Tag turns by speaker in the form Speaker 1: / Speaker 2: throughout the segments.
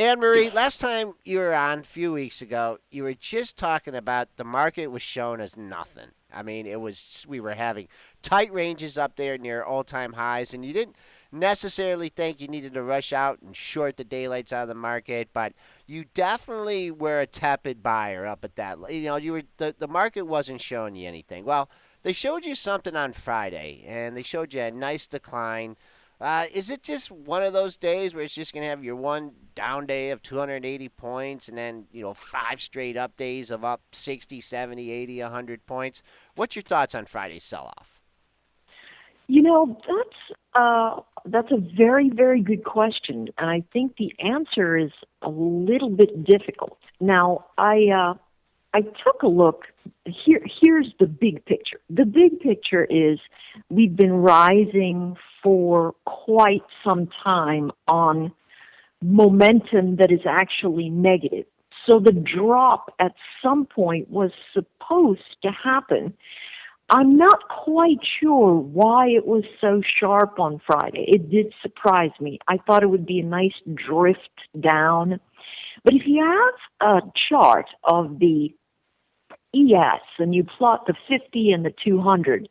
Speaker 1: Anne Marie, last time you were on a few weeks ago, you were just talking about the market was shown as nothing. I mean, we were having tight ranges up there near all-time highs, and you didn't necessarily think you needed to rush out and short the daylights out of the market, but you definitely were a tepid buyer up at that. You were the market wasn't showing you anything. Well, they showed you something on Friday, and they showed you a nice decline. Is it just one of those days where it's just going to have your one down day of 280 points and then, five straight up days of up 60, 70, 80, 100 points? What's your thoughts on Friday's sell-off?
Speaker 2: That's a very, very good question, and I think the answer is a little bit difficult. Now, I took a look. Here's the big picture. The big picture is we've been rising for quite some time on momentum that is actually negative. So the drop at some point was supposed to happen. I'm not quite sure why it was so sharp on Friday. It did surprise me. I thought it would be a nice drift down. But if you have a chart of the ES and you plot the 50 and the 200,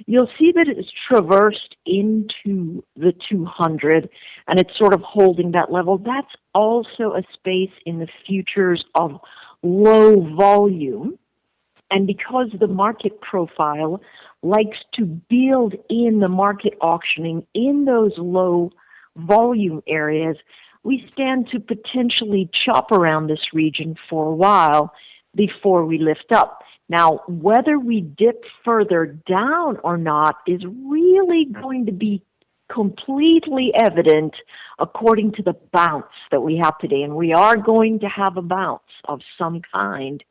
Speaker 2: you'll see that it's traversed into the 200 and it's sort of holding that level. That's also a space in the futures of low volume. And because the market profile likes to build in the market auctioning in those low volume areas, we stand to potentially chop around this region for a while before we lift up. Now, whether we dip further down or not is really going to be completely evident according to the bounce that we have today. And we are going to have a bounce of some kind.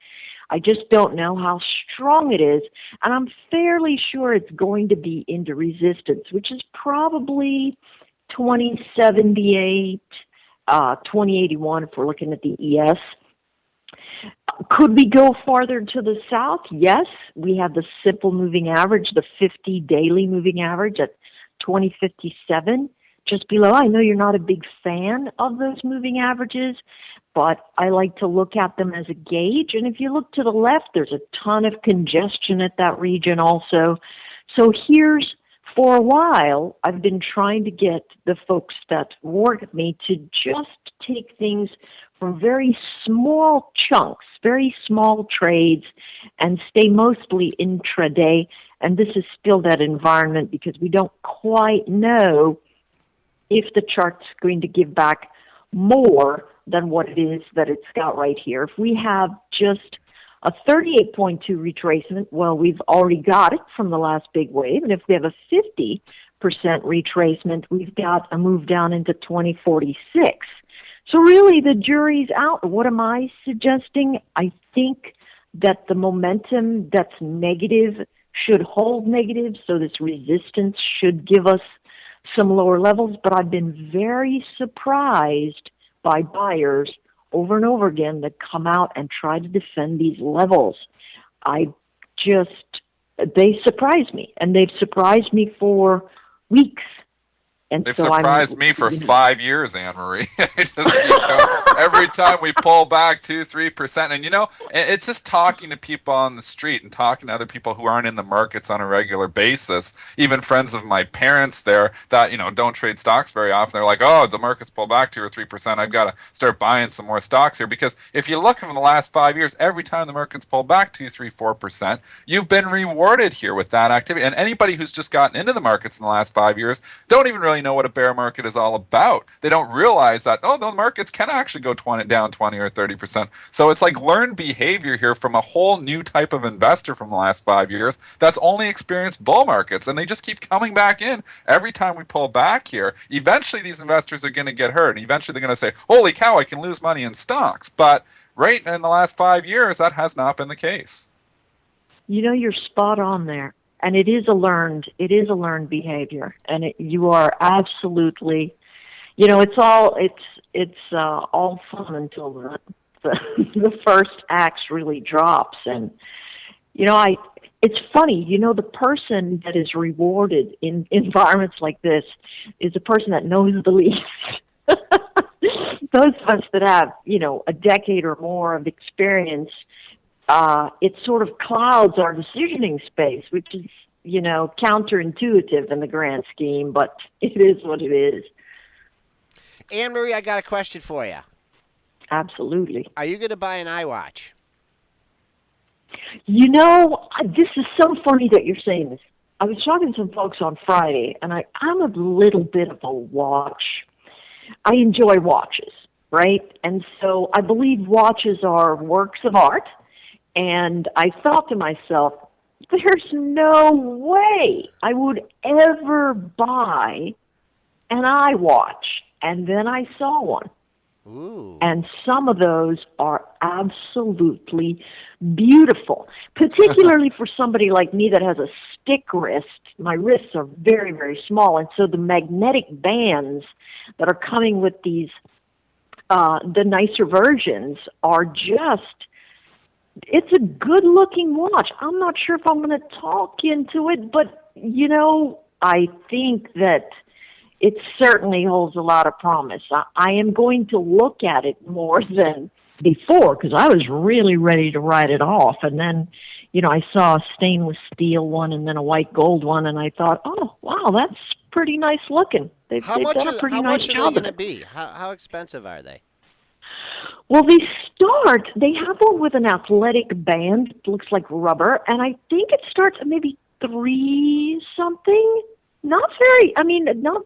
Speaker 2: I just don't know how strong it is, and I'm fairly sure it's going to be into resistance, which is probably 2078, 2081 if we're looking at the ES. Could we go farther to the south? Yes. We have the simple moving average, the 50 daily moving average at 2057, just below. I know you're not a big fan of those moving averages, but I like to look at them as a gauge. And if you look to the left, there's a ton of congestion at that region also. So for a while, I've been trying to get the folks that work with me to just take things from very small chunks, very small trades, and stay mostly intraday. And this is still that environment because we don't quite know if the chart's going to give back more than what it is that it's got right here. If we have just a 38.2 retracement, well, we've already got it from the last big wave. And if we have a 50% retracement, we've got a move down into 2046. So really, the jury's out. What am I suggesting? I think that the momentum that's negative should hold negative, so this resistance should give us some lower levels, but I've been very surprised by buyers over and over again that come out and try to defend these levels. They surprise me, and they've surprised me for weeks. And
Speaker 3: they've
Speaker 2: so
Speaker 3: surprised me for 5 years, Anne Marie. I just keep going. Every time we pull back 2-3%, and it's just talking to people on the street and talking to other people who aren't in the markets on a regular basis. Even friends of my parents there that don't trade stocks very often. They're like, "Oh, the market's pulled back 2 or 3%. I've got to start buying some more stocks here." Because if you look over the last 5 years, every time the market's pulled back 2, 3, 4%, you've been rewarded here with that activity. And anybody who's just gotten into the markets in the last 5 years don't even really know what a bear market is all about. They don't realize that, the markets can actually go down 20 or 30%. So it's like learned behavior here from a whole new type of investor from the last 5 years that's only experienced bull markets, and they just keep coming back in every time we pull back here. Eventually these investors are going to get hurt, and eventually they're going to say, holy cow, I can lose money in stocks. But right in the last 5 years, that has not been the case.
Speaker 2: You're spot on there. And it is a learned behavior, and you are absolutely, it's all fun until the first axe really drops. And it's funny, the person that is rewarded in environments like this is the person that knows the least. those of us that have, a decade or more of experience, it sort of clouds our decisioning space, which is, counterintuitive in the grand scheme, but it is what it is.
Speaker 1: Anne Marie, I got a question for you.
Speaker 2: Absolutely.
Speaker 1: Are you going to buy an iWatch?
Speaker 2: This is so funny that you're saying this. I was talking to some folks on Friday, and I'm a little bit of a watch. I enjoy watches, right? And so I believe watches are works of art. And I thought to myself, there's no way I would ever buy an iWatch. And then I saw one.
Speaker 1: Ooh.
Speaker 2: And some of those are absolutely beautiful, particularly for somebody like me that has a stick wrist. My wrists are very, very small, and so the magnetic bands that are coming with these, the nicer versions are just, it's a good-looking watch. I'm not sure if I'm going to talk into it, but, I think that it certainly holds a lot of promise. I am going to look at it more than before because I was really ready to write it off. And then, I saw a stainless steel one and then a white gold one, and I thought, oh, wow, that's pretty nice looking. They've done a pretty nice job.
Speaker 1: How much are they going to be? How expensive are they?
Speaker 2: Well, they have one with an athletic band. It looks like rubber, and I think it starts at maybe $3 something. Not very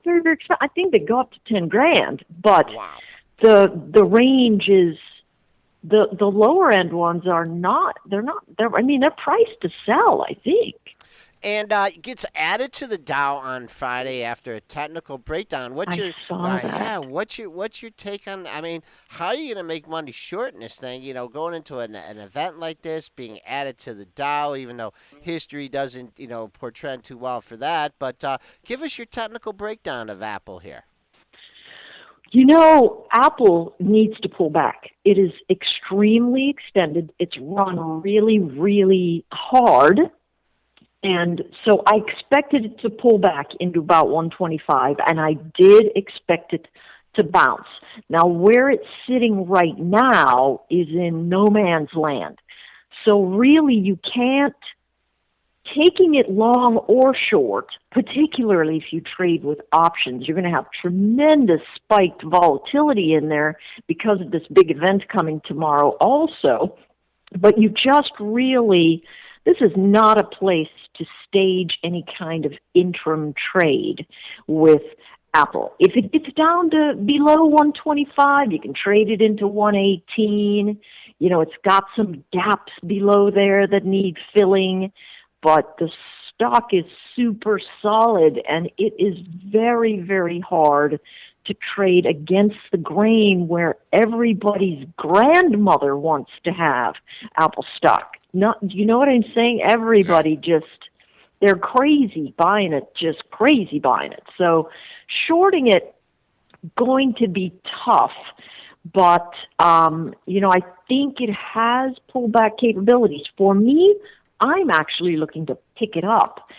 Speaker 2: very expensive. I think they go up to $10,000, but
Speaker 1: wow.
Speaker 2: The range is the lower end ones are not. They're priced to sell, I think.
Speaker 1: And it gets added to the Dow on Friday after a technical breakdown. What's your take on? I mean, how are you going to make money shorting this thing? Going into an event like this, being added to the Dow, even though history doesn't portend too well for that. But give us your technical breakdown of Apple here.
Speaker 2: Apple needs to pull back. It is extremely extended. It's run really, really hard. And so I expected it to pull back into about 125, and I did expect it to bounce. Now, where it's sitting right now is in no man's land. So really, you can't, taking it long or short, particularly if you trade with options, you're going to have tremendous spiked volatility in there because of this big event coming tomorrow also. But you just really, this is not a place to stage any kind of interim trade with Apple. If it gets down to below 125, you can trade it into 118. It's got some gaps below there that need filling, but the stock is super solid, and it is very, very hard to trade against the grain where everybody's grandmother wants to have Apple stock. You know what I'm saying? Everybody they're crazy buying it, just crazy buying it. So shorting it, going to be tough, but, I think it has pullback capabilities. For me, I'm actually looking to pick it up.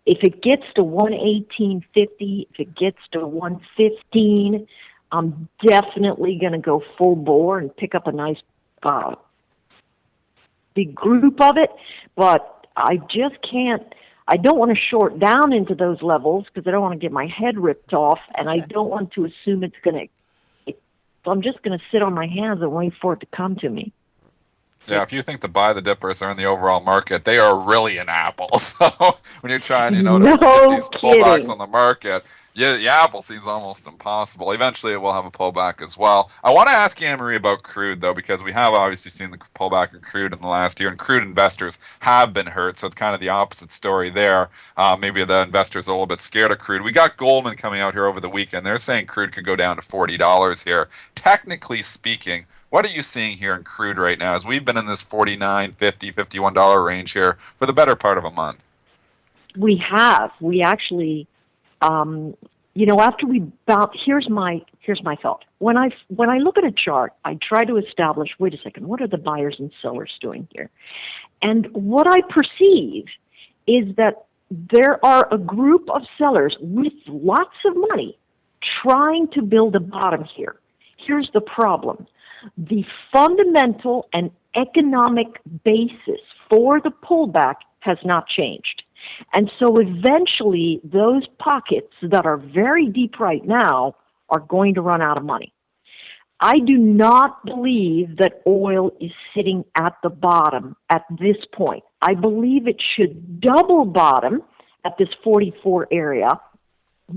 Speaker 2: If it gets to 118.50, if it gets to 115, I'm definitely going to go full bore and pick up a nice big group of it. But I just can't. I don't want to short down into those levels because I don't want to get my head ripped off, and I don't want to assume it's going to. So I'm just going to sit on my hands and wait for it to come to me.
Speaker 3: Yeah, if you think the buy the dippers are in the overall market, they are really in Apple. So when you're trying, to get these pullbacks on the market, Apple seems almost impossible. Eventually, it will have a pullback as well. I want to ask Anne Marie about crude, though, because we have obviously seen the pullback in crude in the last year, and crude investors have been hurt. So it's kind of the opposite story there. Maybe the investors are a little bit scared of crude. We got Goldman coming out here over the weekend. They're saying crude could go down to $40 here. Technically speaking, what are you seeing here in crude right now? As we've been in this $49, $50, $51 range here for the better part of a month.
Speaker 2: We have. We actually, after we bounce, here's my thought. When I look at a chart, I try to establish, wait a second, what are the buyers and sellers doing here? And what I perceive is that there are a group of sellers with lots of money trying to build a bottom here. here's the problem. The fundamental and economic basis for the pullback has not changed. And so eventually those pockets that are very deep right now are going to run out of money. I do not believe that oil is sitting at the bottom at this point. I believe it should double bottom at this 44 area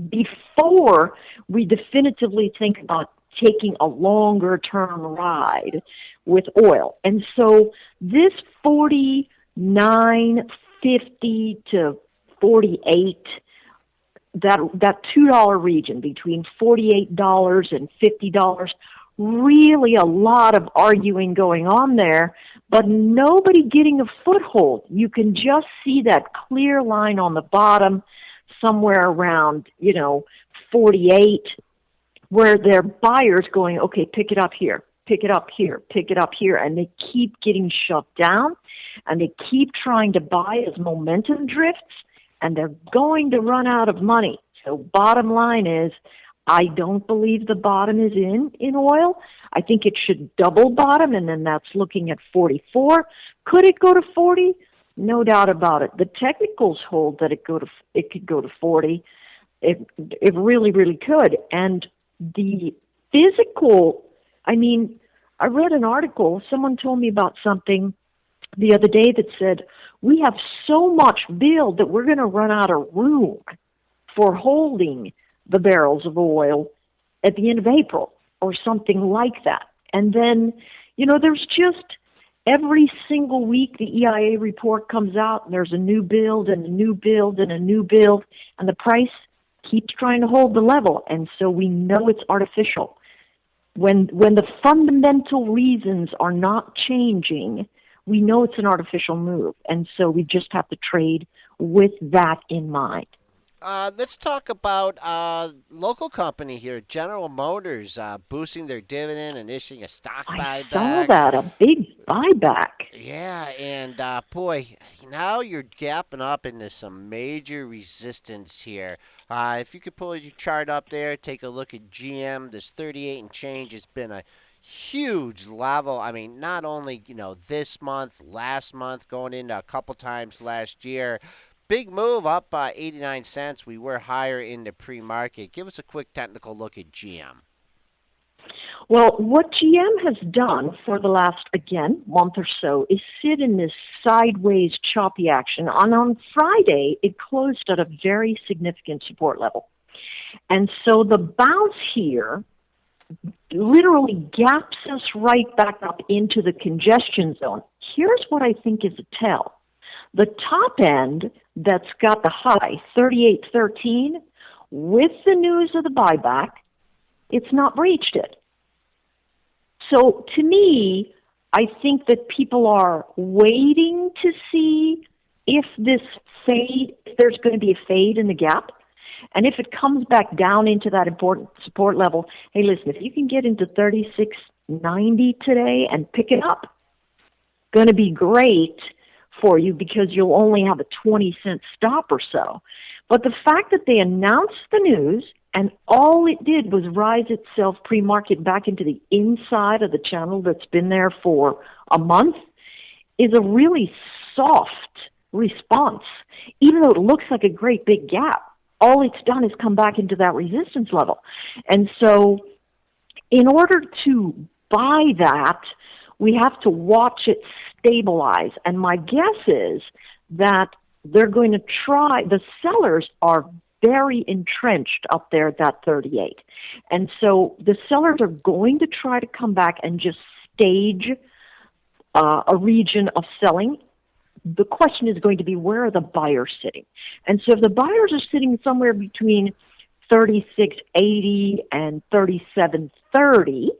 Speaker 2: before we definitively think about taking a longer term ride with oil. And so this 49.50 to 48, that $2 region between $48 and $50, really a lot of arguing going on there, but nobody getting a foothold. You can just see that clear line on the bottom somewhere around, 48, where there are buyers going, okay, pick it up here, pick it up here, pick it up here, and they keep getting shoved down, and they keep trying to buy as momentum drifts, and they're going to run out of money. So bottom line is, I don't believe the bottom is in oil. I think it should double bottom, and then that's looking at 44. Could it go to 40? No doubt about it. The technicals hold that it could go to 40. It really, really could. And the physical, I read an article, someone told me about something the other day that said, we have so much build that we're going to run out of room for holding the barrels of oil at the end of April or something like that. And then, there's just every single week the EIA report comes out and there's a new build and a new build and a new build, and the price keeps trying to hold the level. And so we know it's artificial. When the fundamental reasons are not changing, we know it's an artificial move. And so we just have to trade with that in mind.
Speaker 1: Let's talk about local company here, General Motors, boosting their dividend and issuing a stock buyback.
Speaker 2: I saw that, a big buyback.
Speaker 1: Yeah, and boy, now you're gapping up into some major resistance here. If you could pull your chart up there, take a look at GM. This 38 and change has been a huge level. Not only this month, last month, going into a couple times last year. Big move up by 89 cents. We were higher in the pre-market. Give us a quick technical look at GM.
Speaker 2: Well, what GM has done for the last, month or so is sit in this sideways choppy action. And on Friday, it closed at a very significant support level. And so the bounce here literally gaps us right back up into the congestion zone. Here's what I think is a tell. The top end that's got the high, 38.13, with the news of the buyback, it's not breached it. So to me, I think that people are waiting to see if this fade, if there's going to be a fade in the gap. And if it comes back down into that important support level, hey, listen, if you can get into 36.90 today and pick it up, going to be great for you because you'll only have a 20-cent stop or so. But the fact that they announced the news and all it did was rise itself pre-market back into the inside of the channel that's been there for a month is a really soft response. Even though it looks like a great big gap, all it's done is come back into that resistance level. And so in order to buy that, we have to watch it stabilize. And my guess is that they're going to try, the sellers are very entrenched up there at that 38. And so the sellers are going to try to come back and just stage a region of selling. The question is going to be, where are the buyers sitting? And so if the buyers are sitting somewhere between 36.80 and 37.30,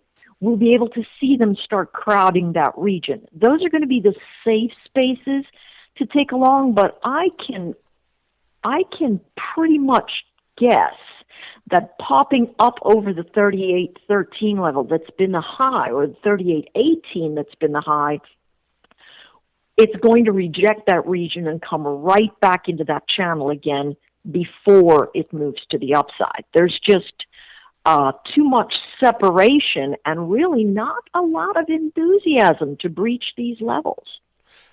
Speaker 2: we'll be able to see them start crowding that region. Those are going to be the safe spaces to take along, but I can pretty much guess that popping up over the 38.13 level that's been the high, or the 38.18 that's been the high, it's going to reject that region and come right back into that channel again before it moves to the upside. There's just too much separation and really not a lot of enthusiasm to breach these levels.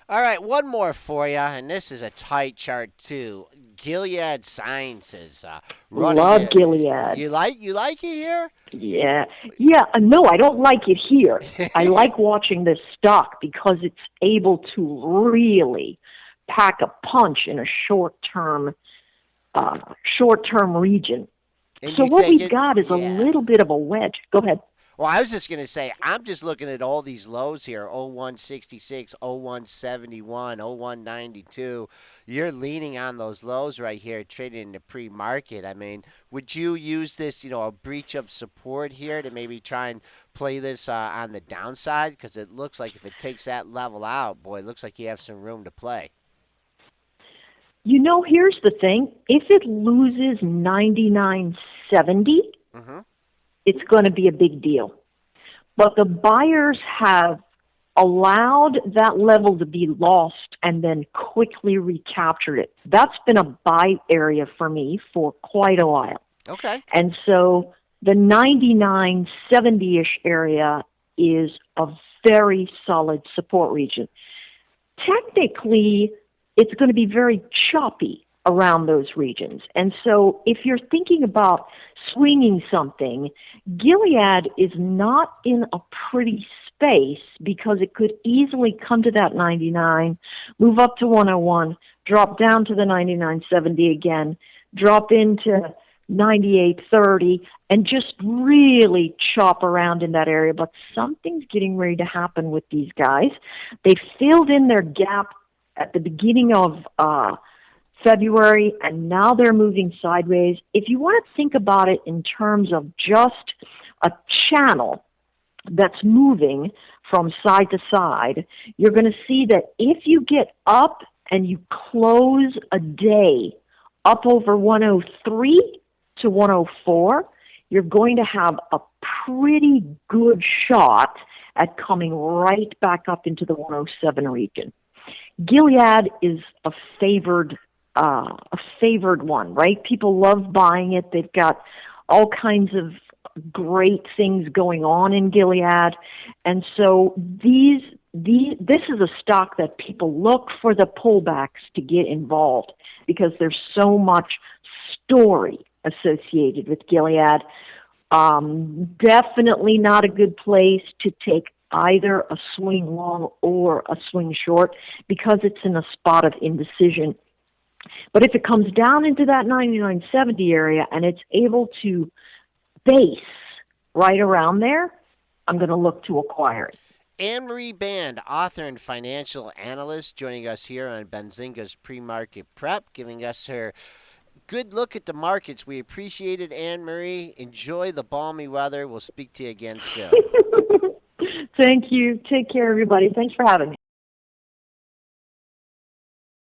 Speaker 1: All right, one more for you, and this is a tight chart too. Gilead Sciences running
Speaker 2: Love
Speaker 1: it.
Speaker 2: Gilead.
Speaker 1: You like it here?
Speaker 2: Yeah. Yeah. No, I don't like it here. I like watching this stock because it's able to really pack a punch in a short term region.
Speaker 1: And
Speaker 2: So
Speaker 1: you
Speaker 2: what
Speaker 1: think
Speaker 2: we've
Speaker 1: it?
Speaker 2: got is a
Speaker 1: Yeah.
Speaker 2: little bit of a wedge. Go ahead.
Speaker 1: Well, I was just going to say, I'm just looking at all these lows here 0166, 0171, 0192. You're leaning on those lows right here, trading in the pre market. I mean, would you use this, a breach of support here to maybe try and play this on the downside? Because it looks like if it takes that level out, boy, it looks like you have some room to play.
Speaker 2: Here's the thing. If it loses 99.70,
Speaker 1: Mm-hmm.
Speaker 2: it's going to be a big deal. But the buyers have allowed that level to be lost and then quickly recaptured it. That's been a buy area for me for quite a while.
Speaker 1: Okay.
Speaker 2: And so the 99.70-ish area is a very solid support region. Technically, it's going to be very choppy around those regions. And so if you're thinking about swinging something, Gilead is not in a pretty space because it could easily come to that 99, move up to 101, drop down to the 99.70 again, drop into 98.30, and just really chop around in that area. But something's getting ready to happen with these guys. They filled in their gap at the beginning of February, and now they're moving sideways. If you want to think about it in terms of just a channel that's moving from side to side, you're going to see that if you get up and you close a day up over 103 to 104, you're going to have a pretty good shot at coming right back up into the 107 region. Gilead is a favored one, right? People love buying it. They've got all kinds of great things going on in Gilead, and so this is a stock that people look for the pullbacks to get involved because there's so much story associated with Gilead. Definitely not a good place to take either a swing long or a swing short because it's in a spot of indecision. But if it comes down into that 99.70 area and it's able to base right around there, I'm going to look to acquire it.
Speaker 1: Anne-Marie Baiynd, author and financial analyst, joining us here on Benzinga's Pre-Market Prep, giving us her good look at the markets. We appreciate it, Anne-Marie. Enjoy the balmy weather. We'll speak to you again soon.
Speaker 2: Thank you. Take care, everybody. Thanks for having me.